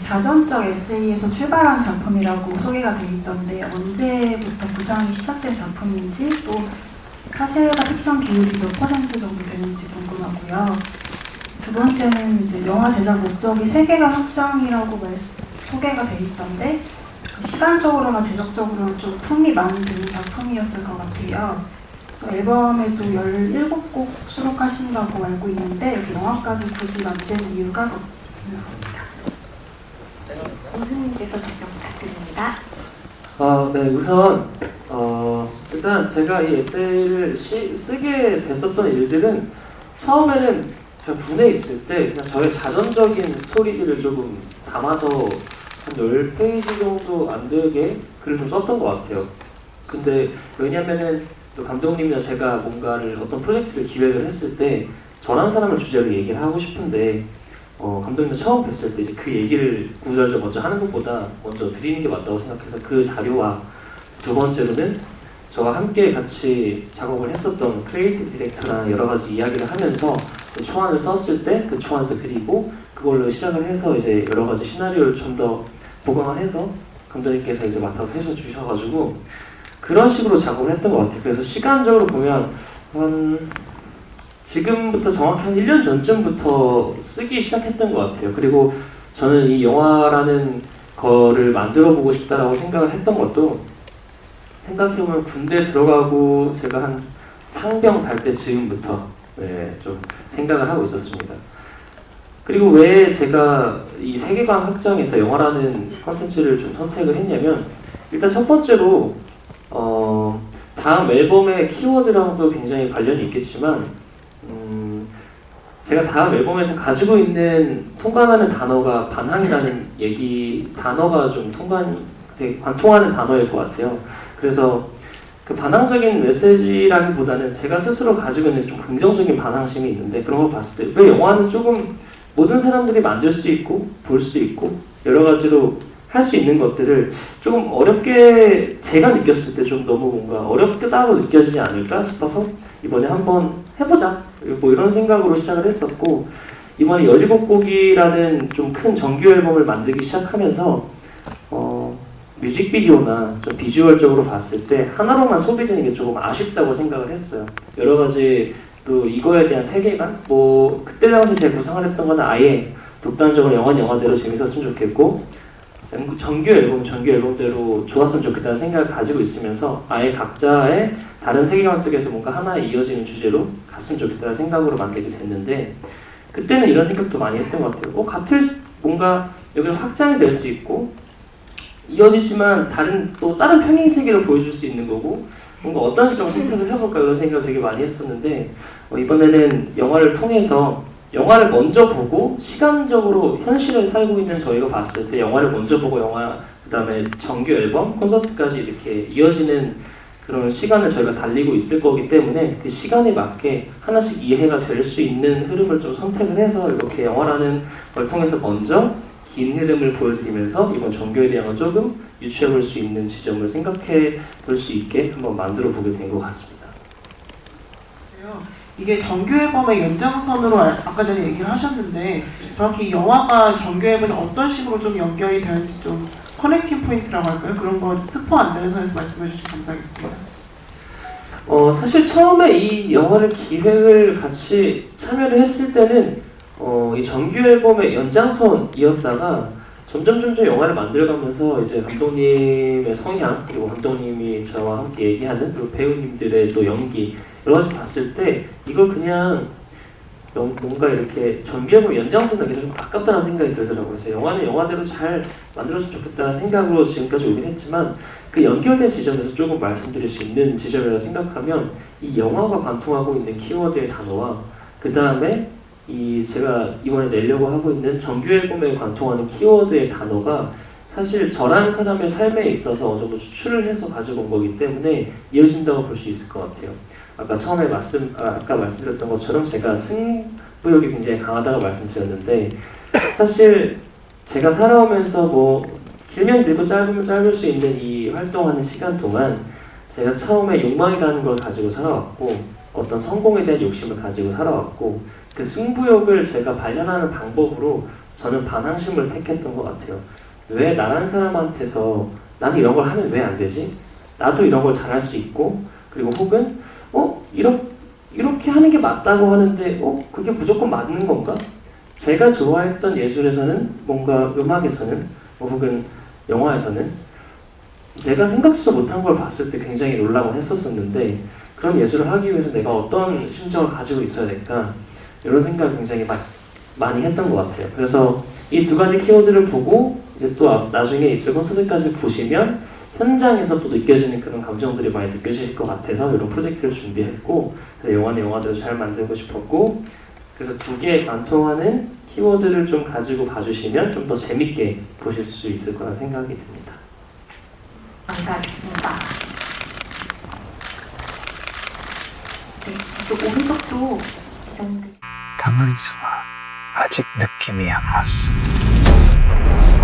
자전적 에세이에서 출발한 작품이라고 소개가 돼 있던데 언제부터 구상이 시작된 작품인지 또 사실과 픽션 비율이 몇 % 정도 되는지 궁금하고요. 두 번째는 이제 영화 제작 목적이 세계관 확장이라고 소개가 돼 있던데 시간적으로나 제작적으로는 좀 품이 많이 드는 작품이었을 것 같아요. 앨범에도 17곡 수록하신다고 알고 있는데 여기 영화까지 굳이 만든 이유가 궁금합니다. 공주님께서 답변 부탁드립니다. 네, 우선 일단 제가 이 에세이를 쓰게 됐었던 일들은 처음에는 제가 군에 있을 때 그냥 저의 자전적인 스토리들을 조금 담아서 한 10페이지 정도 안 되게 글을 좀 썼던 것 같아요. 근데 왜냐면은 또 감독님이나 제가 뭔가를 어떤 프로젝트를 기획을 했을 때 저란 사람을 주제로 얘기를 하고 싶은데 감독님을 처음 뵀을 때 이제 그 얘기를 구절절 먼저 하는 것보다 먼저 드리는 게 맞다고 생각해서 그 자료와 두 번째로는 저와 함께 같이 작업을 했었던 크리에이티브 디렉터랑 여러 가지 이야기를 하면서 그 초안을 썼을 때 그 초안도 드리고 그걸로 시작을 해서 이제 여러 가지 시나리오를 좀 더 보강을 해서 감독님께서 이제 맡아서 해서 주셔가지고 그런 식으로 작업을 했던 것 같아요. 그래서 시간적으로 보면 지금부터 정확히 한 1년 전쯤부터 쓰기 시작했던 것 같아요. 그리고 저는 이 영화라는 거를 만들어 보고 싶다라고 생각을 했던 것도 생각해보면 군대 들어가고 제가 한 상병 달 때 즈음부터 좀 생각을 하고 있었습니다. 그리고 왜 제가 이 세계관 확장에서 영화라는 컨텐츠를 좀 선택을 했냐면 일단 첫 번째로 다음 앨범의 키워드랑도 굉장히 관련이 있겠지만 제가 다음 앨범에서 가지고 있는 통관하는 단어가 반항이라는 단어가 좀 되게 관통하는 단어일 것 같아요. 그래서 그 반항적인 메시지라기보다는 제가 스스로 가지고 있는 좀 긍정적인 반항심이 있는데 그런 걸 봤을 때 왜 영화는 조금 모든 사람들이 만들 수도 있고 볼 수도 있고 여러 가지로 할 수 있는 것들을 조금 어렵게 제가 느꼈을 때 좀 너무 뭔가 어렵다고 느껴지지 않을까 싶어서 이번에 한번 해보자 뭐 이런 생각으로 시작을 했었고 이번에 17곡이라는 좀 큰 정규 앨범을 만들기 시작하면서 뮤직비디오나 좀 비주얼적으로 봤을 때 하나로만 소비되는 게 조금 아쉽다고 생각을 했어요. 여러 가지 또 이거에 대한 세계관? 뭐 그때 당시 제가 구상을 했던 건 아예 독단적으로 영화대로 재밌었으면 좋겠고 정규 앨범대로 좋았으면 좋겠다는 생각을 가지고 있으면서 아예 각자의 다른 세계관 속에서 뭔가 하나에 이어지는 주제로 갔으면 좋겠다는 생각으로 만들게 됐는데 그때는 이런 생각도 많이 했던 것 같아요. 뭔가 여기는 확장이 될 수도 있고 이어지지만 다른 평행 세계를 보여줄 수도 있는 거고 뭔가 어떤 시점 선택을 해볼까 이런 생각을 되게 많이 했었는데 이번에는 영화를 통해서 영화를 먼저 보고 시간적으로 현실에 살고 있는 저희가 봤을 때 영화를 먼저 보고 그 다음에 정규 앨범, 콘서트까지 이렇게 이어지는 그런 시간을 저희가 달리고 있을 거기 때문에 그 시간에 맞게 하나씩 이해가 될 수 있는 흐름을 좀 선택을 해서 이렇게 영화라는 걸 통해서 먼저 긴 흐름을 보여드리면서 이번 정규에 대한 조금 유추해 볼 수 있는 지점을 생각해 볼 수 있게 한번 만들어 보게 된 것 같습니다. 이게 정규 앨범의 연장선으로 아까 전에 얘기를 하셨는데 정확히 영화가 정규 앨범이 어떤 식으로 좀 연결이 되는지 좀 커넥팅 포인트라고 할까요? 그런 거 스포 안 되는 선에서 말씀해 주시면 감사하겠습니다. 사실 처음에 이 영화를 기획을 같이 참여를 했을 때는 이 정규 앨범의 연장선이었다가 점점 영화를 만들어가면서 이제 감독님의 성향 그리고 감독님이 저와 함께 얘기하는 그리고 배우님들의 또 연기 여러 가지 봤을 때 이걸 그냥 뭔가 이렇게 정규 앨범 연장선은 계속 좀 아깝다는 생각이 들더라고요. 그래서 영화는 영화대로 잘 만들어졌으면 좋겠다는 생각으로 지금까지 오긴 했지만 그 연결된 지점에서 조금 말씀드릴 수 있는 지점이라고 생각하면 이 영화가 관통하고 있는 키워드의 단어와 그 다음에 제가 이번에 내려고 하고 있는 정규 앨범에 관통하는 키워드의 단어가 사실 저란 사람의 삶에 있어서 어느 정도 추출을 해서 가지고 온 거기 때문에 이어진다고 볼 수 있을 것 같아요. 아까 처음에 아까 말씀드렸던 것처럼 제가 승부욕이 굉장히 강하다고 말씀드렸는데 사실 제가 살아오면서 뭐 길면 길고 짧으면 짧을 수 있는 이 활동하는 시간 동안 제가 처음에 욕망이라는 걸 가지고 살아왔고 어떤 성공에 대한 욕심을 가지고 살아왔고 그 승부욕을 제가 발현하는 방법으로 저는 반항심을 택했던 것 같아요. 왜 나란 사람한테서 나는 이런 걸 하면 왜 안 되지? 나도 이런 걸 잘할 수 있고, 그리고 혹은 이렇게 하는 게 맞다고 하는데 그게 무조건 맞는 건가? 제가 좋아했던 예술에서는 뭔가 음악에서는 혹은 영화에서는 제가 생각지도 못한 걸 봤을 때 굉장히 놀라곤 했었었는데 그런 예술을 하기 위해서 내가 어떤 심정을 가지고 있어야 될까? 이런 생각을 굉장히 많이 했던 것 같아요. 그래서 이 두 가지 키워드를 보고 이제 또 나중에 있을 콘서트까지 보시면 현장에서 또 느껴지는 그런 감정들이 많이 느껴질 것 같아서 이런 프로젝트를 준비했고, 그래서 영화는 영화대로 잘 만들고 싶었고, 그래서 두 개에 관통하는 키워드를 좀 가지고 봐주시면 좀 더 재밌게 보실 수 있을 거라 생각이 듭니다. 감사하겠습니다. 네, 이쪽 오른쪽도 기자님들 가만히 있어봐. 아직 느낌이 안 왔어.